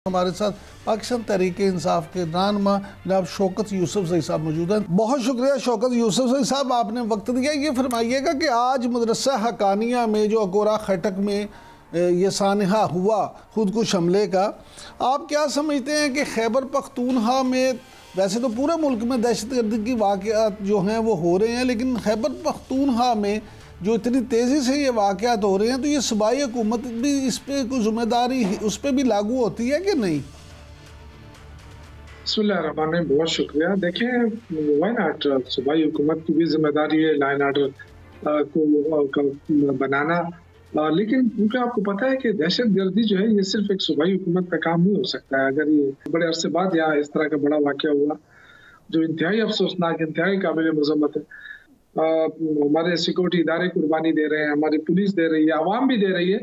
हमारे साथ पाकिस्तान तहरीक इंसाफ के रहनुमा जनाब शौकत यूसुफजई साहब मौजूद हैं। बहुत शुक्रिया शौकत यूसुफजई साहब, आपने वक्त दिया। ये फरमाइएगा कि आज मदरसा हकानिया में जो अकोरा खटक में ये सानहा हुआ खुदकुश हमले का, आप क्या समझते हैं कि खैबर पख्तूनख्वा में, वैसे तो पूरे मुल्क में दहशतगर्दी की वाक़यात जो हैं वो हो रहे हैं, लेकिन खैबर पख्तूनख्वा में जो इतनी तेज़ी से ये वाक़यात हो रहे हैं, तो ये सूबाई हुकूमत भी इस पर कोई जिम्मेदारी उस पर भी लागू होती है कि नहीं? बिस्मिल्लाहिर्रहमानिर्रहीम, बहुत शुक्रिया। देखें, वाई नॉट, सूबाई हुकूमत की भी जिम्मेदारी है लाइन आर्डर को बनाना, लेकिन क्योंकि आपको पता है कि दहशत गर्दी जो है ये सिर्फ एक सूबाई हुकूमत का काम नहीं हो सकता है। अगर ये बड़े अरसे बाद यहाँ इस तरह का बड़ा वाक़या हुआ जो इंतहाई अफसोसनाक, इंतहाई काबिल मज़म्मत है। हमारे सिक्योरिटी इदारे कुर्बानी दे रहे हैं, हमारी पुलिस दे रही है, आवाम भी दे रही है,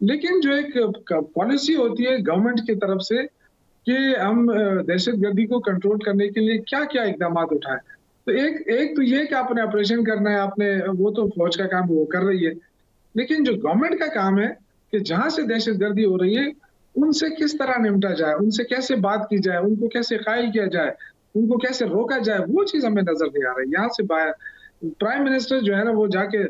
लेकिन जो एक पॉलिसी होती है गवर्नमेंट की तरफ से कि हम दहशत गर्दी को कंट्रोल करने के लिए क्या क्या इकदाम उठाएं, तो एक तो ये कि आपने ऑपरेशन करना है, आपने वो तो फौज का काम वो कर रही है, लेकिन जो गवर्नमेंट का काम है कि जहां से दहशत गर्दी हो रही है उनसे किस तरह निपटा जाए, उनसे कैसे बात की जाए, उनको कैसे कायल किया जाए, उनको कैसे रोका जाए, वो चीज हमें नजर नहीं आ रही। यहाँ से प्राइम मिनिस्टर जो है ना, वो जाके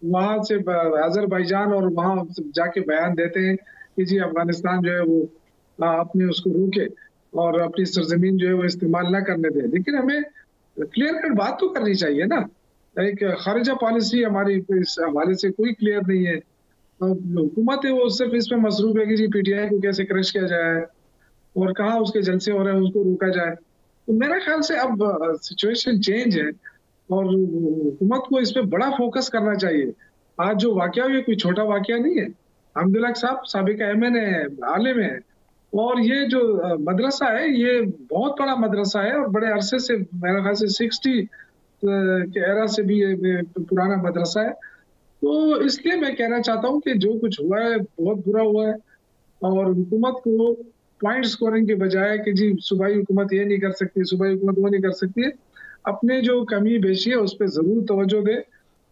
वहां से अजरबैजान और वहां जाके बयान देते हैं कि जी अफगानिस्तान जो है वो अपने उसको रोके और अपनी सरजमीन जो है वो इस्तेमाल ना करने दे। लेकिन हमें क्लियर कट बात तो करनी चाहिए ना। एक खारिजा पॉलिसी हमारी इस हवाले से कोई क्लियर नहीं है। हुकूमत है वो सिर्फ इसमें मसरूफ है कि जी पीटीआई को कैसे क्रश किया जाए और कहाँ उसके जलसे हो रहे हैं उसको रोका जाए। तो मेरे ख्याल से अब सिचुएशन चेंज है और हुकूमत को इस पे बड़ा फोकस करना चाहिए। आज जो वाकया हुआ कोई छोटा वाकया नहीं है। अब्दुल्ला साहब साबिक एमएन है, आलिम है, और ये जो मदरसा है ये बहुत बड़ा मदरसा है और बड़े अरसे से, मेरे ख्याल से 60 के एरा से भी ये पुराना मदरसा है। तो इसलिए मैं कहना चाहता हूँ कि जो कुछ हुआ है बहुत बुरा हुआ है और हुकूमत को पॉइंट स्कोरिंग के बजाय कि जी सूबाई हुकूमत ये नहीं कर सकती, सूबाई हुकूमत वो नहीं कर सकती है, अपने जो कमी बेशी है उस पर जरूर तवज्जो दे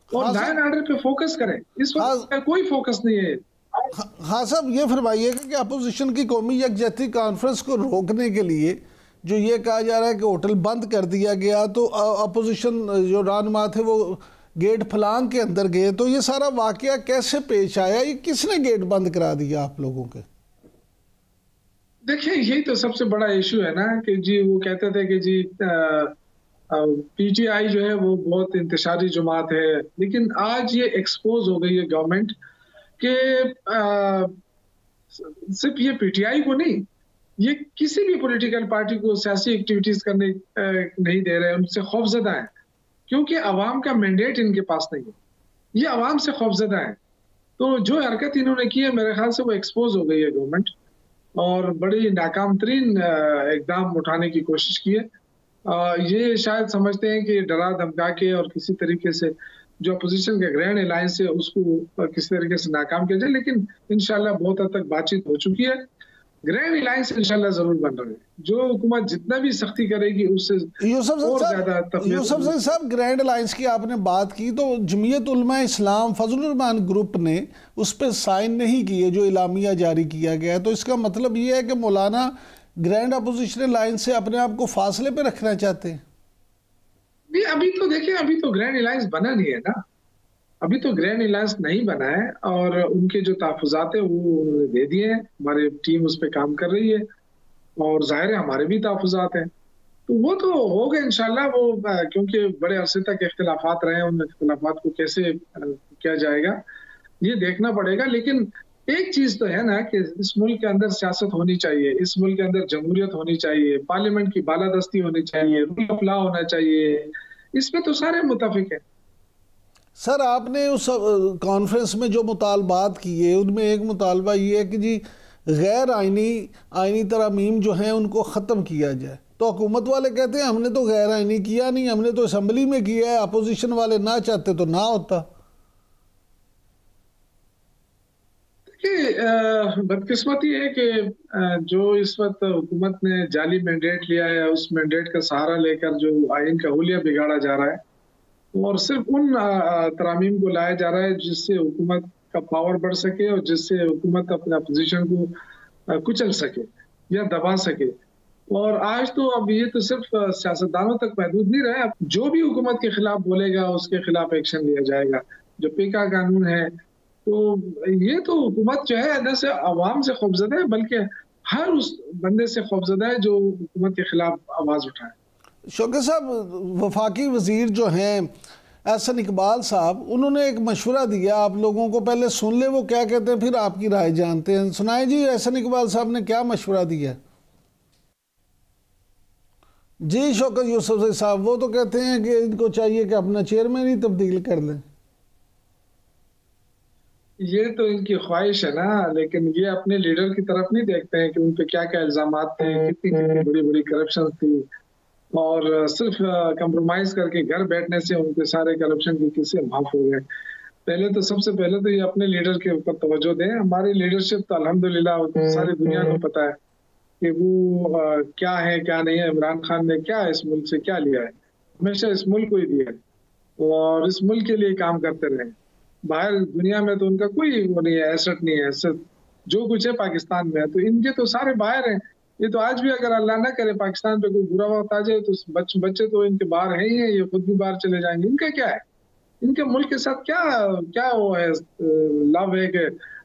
और लाइन आर्डर पे फोकस करें। इस वक्त कोई फोकस नहीं है। हाँ साहब, ये फरमाइएगा कि अपोजिशन की कौमी यकजहती कॉन्फ्रेंस को रोकने के लिए जो ये कहा जा रहा है कि होटल बंद कर दिया गया, तो अपोजिशन जो रहनुमा थे वो गेट फलांग के अंदर गए, तो ये सारा वाकया कैसे पेश आया? ये किसने गेट बंद करा दिया आप लोगों के? देखिए, यही तो सबसे बड़ा इशू है ना कि जी वो कहते थे कि जी पीटीआई जो है वो बहुत इंतशारी जमात है, लेकिन आज ये एक्सपोज हो गई है गवर्नमेंट के सिर्फ ये पीटीआई को नहीं, ये किसी भी पॉलिटिकल पार्टी को सियासी एक्टिविटीज करने नहीं दे रहे हैं, उनसे खौफजदा है क्योंकि अवाम का मैंडेट इनके पास नहीं है, ये अवाम से खौफजदा है। तो जो हरकत इन्होंने की है मेरे ख्याल से वो एक्सपोज हो गई है गवर्नमेंट और बड़ी नाकाम तरीन इकदाम उठाने की कोशिश की है। ये शायद समझते हैं कि डरा धमका के और किसी तरीके से जो अपोजिशन के ग्रैंड अलायंस है उसको किसी तरीके से नाकाम किया जाए, लेकिन इंशाल्लाह बहुत हद तक बातचीत हो चुकी है। ग्रैंड अलायंस इंशाल्लाह जरूर बन रहे हैं। जो हुकूमत जितना भी सख्ती करेगी उससे और ज्यादा। यूसुफ साहब, ग्रैंड अलायंस की आपने बात की, तो जमीयत उलमा इस्लाम फजलुर रहमान ग्रुप ने उस पर साइन नहीं किए जो इलामिया जारी किया गया है, तो इसका मतलब ये है कि मौलाना ग्रैंड अपोजिशन अलायंस से अपने आप को फासले पे रखना चाहते हैं? नहीं, अभी तो देखिए, अभी तो ग्रैंड अलायंस बना नहीं है ना, अभी तो ग्रैंड अलायंस नहीं बना है और उनके जो तहफ़्फ़ुज़ात है वो उन्होंने दे दिए हैं, हमारी टीम उस पर काम कर रही है और जाहिर है हमारे भी तहफ़्फ़ुज़ात हैं, तो वो तो हो गए इंशाल्लाह। वो क्योंकि बड़े अरसे तक इख्तिलाफात रहे हैं, उन इख्तिलाफात को कैसे किया जाएगा ये देखना पड़ेगा। लेकिन एक चीज तो है ना कि इस मुल्क के अंदर सियासत होनी चाहिए, इस मुल्क के अंदर जमहूरियत होनी चाहिए, पार्लियामेंट की बालादस्ती होनी चाहिए, रूल ऑफ लॉ होना चाहिए, इसमें तो सारे मुताफिक हैं। सर, आपने उस कॉन्फ्रेंस में जो मुतालबात किए उनमें एक मुतालबा ये है कि जी गैर आइनी तरमीम जो हैं उनको ख़त्म किया जाए, तो हुकूमत वाले कहते हैं हमने तो गैर आइनी किया नहीं, हमने तो असम्बली में किया है, अपोजिशन वाले ना चाहते तो ना होता। बदकिस्मती है कि जो इस वक्त हुकूमत ने जाली मैंडेट लिया है उस मैंडेट का सहारा लेकर जो आइन का हुलिया बिगाड़ा जा रहा है और सिर्फ उन तरामीम को लाया जा रहा है जिससे हुकूमत का पावर बढ़ सके और जिससे हुकूमत अपने अपोजिशन को कुचल सके या दबा सके। और आज तो अब ये तो सिर्फ सियासतदानों तक महदूद नहीं रहे, अब जो भी हुकूमत के खिलाफ बोलेगा उसके खिलाफ एक्शन लिया जाएगा। जो पीका कानून है, तो ये तो हुकूमत जो है न सिर्फ अवाम से खौफजदा है बल्कि हर उस बंदे से खौफजदा है जो हुकूमत के खिलाफ आवाज उठाए। शौकत साहब, वफाकी वजीर जो हैं एहसन इकबाल साहब, उन्होंने एक मशवरा दिया आप लोगों को, पहले सुन ले वो क्या कहते हैं, फिर आपकी राय जानते हैं। सुनाए जी, एहसन इकबाल साहब ने क्या मशवरा दिया? जी शौकत यूसुफ साहब, वो तो कहते हैं कि इनको चाहिए कि अपना चेयरमैन ही तब्दील कर लें। ये तो इनकी ख्वाहिश है ना, लेकिन ये अपने लीडर की तरफ नहीं देखते हैं कि उन पे क्या क्या इल्जामात थे, कितनी कितनी बड़ी बड़ी करप्शन थी, और सिर्फ कंप्रोमाइज करके घर बैठने से उनके सारे करप्शन के किस्से माफ हो गए। पहले तो सबसे पहले तो ये अपने लीडर के ऊपर तवज्जो दें। हमारी लीडरशिप तो अल्हम्दुलिल्लाह सारी दुनिया को पता है कि वो क्या है क्या नहीं है। इमरान खान ने क्या इस मुल्क से क्या लिया है, हमेशा इस मुल्क को ही दिया है और इस मुल्क के लिए काम करते रहे। बाहर दुनिया में तो उनका कोई वो नहीं है, एसेट नहीं है, सिर्फ जो कुछ है पाकिस्तान में है। तो इनके तो सारे बाहर हैं। ये तो आज भी अगर अल्लाह ना करे पाकिस्तान पे कोई बुरा वक्त आ जाए तो बच्चे तो इनके बाहर है ही है, ये खुद भी बाहर चले जाएंगे। इनका क्या है, इनके मुल्क के साथ क्या क्या वो है लव है कि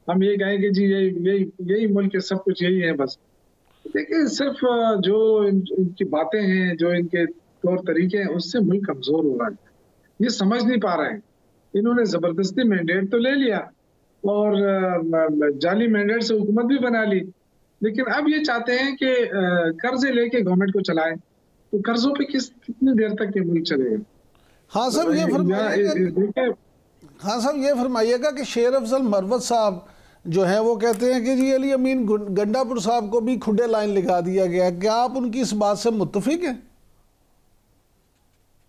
हम ये कहें कि जी यही यही यही मुल्क है, सब कुछ यही है। बस देखिए, सिर्फ जो इनकी बातें हैं, जो इनके तौर तरीके हैं, उससे मुल्क कमजोर हो रहा है। ये समझ नहीं पा रहे हैं। इन्होंने जबरदस्ती मैंडेट तो ले लिया और जाली मैंडेट से हुकूमत भी बना ली, लेकिन अब ये चाहते हैं कि कर्जे लेके गवर्नमेंट को चलाएं। तो कर्जों पे कितनी देर तक ये मुल्क चलेगा? हाँ साहब, ये फरमाइएगा, हाँ साहब ये फरमाइएगा कि शेर अफजल मरवत साहब जो है वो कहते हैं कि जी अली अमीन गंडापुर साहब को भी खुडे लाइन लगा दिया गया। क्या आप उनकी इस बात से मुत्तफिक हैं?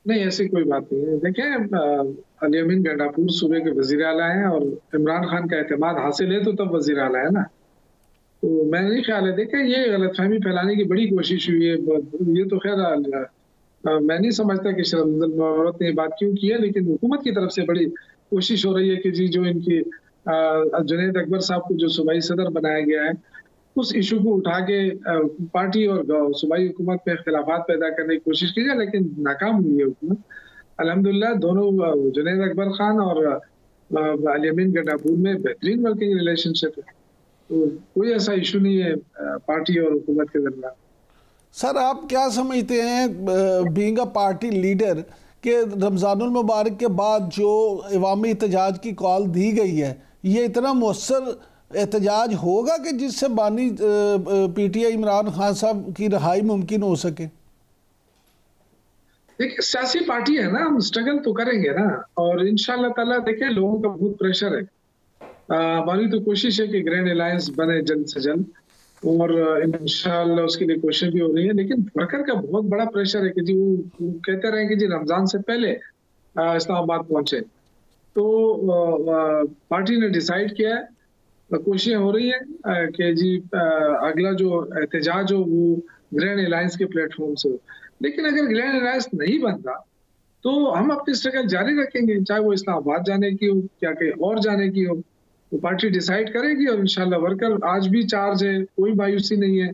नहीं, ऐसी कोई बात नहीं है। देखें, अली अमीन गंडापुर सूबे के वजीर आला हैं और इमरान खान का एतमाद हासिल है तो तब वजीर आला है ना। तो मैं नहीं ख्याल है, देखें ये गलतफहमी फैलाने की बड़ी कोशिश हुई है। ये तो खैर मैं नहीं समझता कि शेर अफजल मरवत ने बात क्यों की है, लेकिन हुकूमत की तरफ से बड़ी कोशिश हो रही है कि जी जो इनकी जुनैद अकबर साहब को जो सूबाई सदर बनाया गया है, उस इशू को उठा के पार्टी और सूबाई हुकूमत में खिलाफात पैदा करने की कोशिश की जाए, लेकिन नाकाम हुई है हुकूमत। अल्हम्दुलिल्लाह दोनों जुनैद अकबर खान और अली अमीन गंडापुर में बेहतरीन वर्किंग रिलेशनशिप है। तो कोई ऐसा इशू नहीं है पार्टी और हुकूमत के दरमियान। सर आप क्या समझते हैं बीइंग अ पार्टी लीडर कि रमज़ानुल मुबारक के बाद जो अवामी एहतजाज की कॉल दी गई है, ये इतना मौसर एहतजाज होगा कि जिससे बानी PTI इमरान खान साहब की रिहाई मुमकिन हो सके? देखिए, सियासी पार्टी है ना, हम स्ट्रगल तो करेंगे ना, और इंशाल्लाह ताला देखिए लोगों का बहुत प्रेशर है। हमारी तो कोशिश है कि ग्रैंड अलायंस बने जल्द से जल्द, और इंशाल्लाह उसके लिए कोशिश भी हो रही है। लेकिन वर्कर का बहुत बड़ा प्रेशर है कि जी वो कहते रहे कि जी रमजान से पहले इस्लामाबाद पहुंचे। तो पार्टी ने डिसाइड किया है, कोशिशें हो रही है कि जी अगला जो एहतजाज हो वो ग्रैंड अलायंस के प्लेटफॉर्म से हो। लेकिन अगर ग्रैंड अलायंस नहीं बनता तो हम अपनी स्ट्रगल जारी रखेंगे, चाहे वो इस्लामाबाद जाने की हो या कहीं और जाने की हो। तो पार्टी डिसाइड करेगी और इंशाल्लाह वर्कर आज भी चार्ज है, कोई मायूसी नहीं है।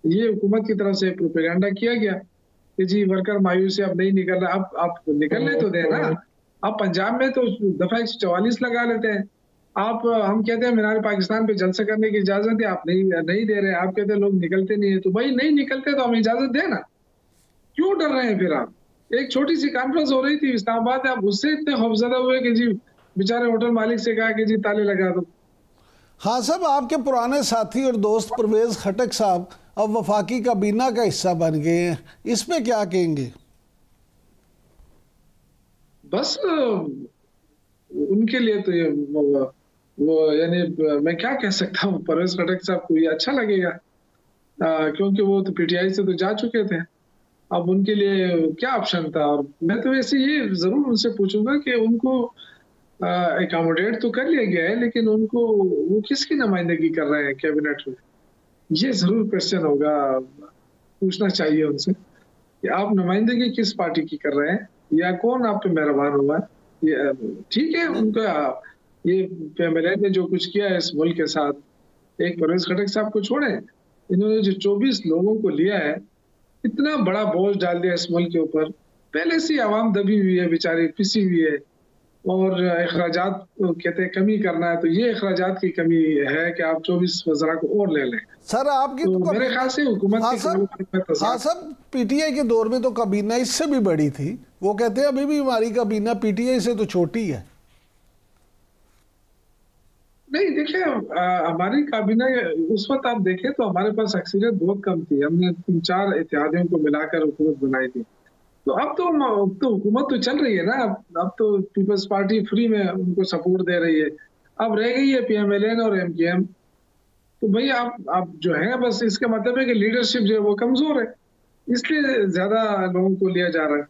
ये हुकूमत की तरफ से प्रोपेगेंडा किया गया कि जी वर्कर मायूसी अब नहीं निकल रहा। अब आप निकलने तो दें ना। आप पंजाब में तो दफा 144 लगा लेते हैं। आप हम कहते हैं मीनार पाकिस्तान पे जलसा करने की इजाजत है, आप नहीं दे रहे। आप कहते हैं लोग निकलते नहीं है, तो भाई नहीं निकलते तो हमें इजाजत देना। क्यों डर रहे हैं फिर आप? एक छोटी सी कॉन्फ्रेंस हो रही थी इस्लामाबाद में, आप उससे इतने खौफजदा हुए कि जी बेचारे होटल मालिक से कहा कि जी ताले लगा दो। हाँ साहब, आपके पुराने साथी और दोस्त परवेज खटक साहब अब वफाकी काबीना का हिस्सा बन गए हैं, इस पे क्या कहेंगे? बस उनके लिए तो ये वो यानी मैं क्या कह सकता हूँ, परवेज खटक साहब को ये अच्छा लगेगा क्योंकि वो तो PTI से तो जा चुके थे। अब उनके लिए क्या ऑप्शन था? और मैं तो वैसे ये जरूर उनसे पूछूंगा कि उनको एकोमोडेट तो कर लिया गया है, लेकिन उनको वो किसकी नुमाइंदगी कर रहे हैं कैबिनेट में? ये जरूर क्वेश्चन होगा, पूछना चाहिए उनसे कि आप नुमाइंदगी किस पार्टी की कर रहे हैं या कौन आप पे मेहरबान हुआ है। ये ठीक है, उनका ये PMLN ने जो कुछ किया है इस मुल्क के साथ, एक परवेज खटक साहब को छोड़े, इन्होंने जो 24 लोगों को लिया है, इतना बड़ा बोझ डाल दिया इस मुल्क के ऊपर। पहले से आवाम दबी हुई है, बेचारी पिसी हुई है, और अखराजात कहते हैं कमी करना है, तो ये अखराजात की कमी है कि आप 24 वज़रा को और ले लें। सर आपकी तो मेरे ख्याल से हुकूमत हाँ सर, पीटीआई के दौर में तो काबीना इससे भी बड़ी थी। वो कहते हैं अभी भी हमारी काबीना पीटीआई से तो छोटी है। नहीं, देखिए हमारी काबीना उस वक्त आप देखें तो हमारे पास अक्सरियत बहुत कम थी। हमने 3-4 इत्तेहादियों को मिलाकर हुकूमत बनाई थी। तो अब तो हुकूमत तो चल रही है ना। अब तो पीपल्स पार्टी फ्री में उनको सपोर्ट दे रही है। अब रह गई है पीएमएलएन और एमकेएम। तो भाई आप जो है, बस इसका मतलब है कि लीडरशिप जो है वो कमजोर है, इसलिए ज्यादा लोगों को लिया जा रहा है।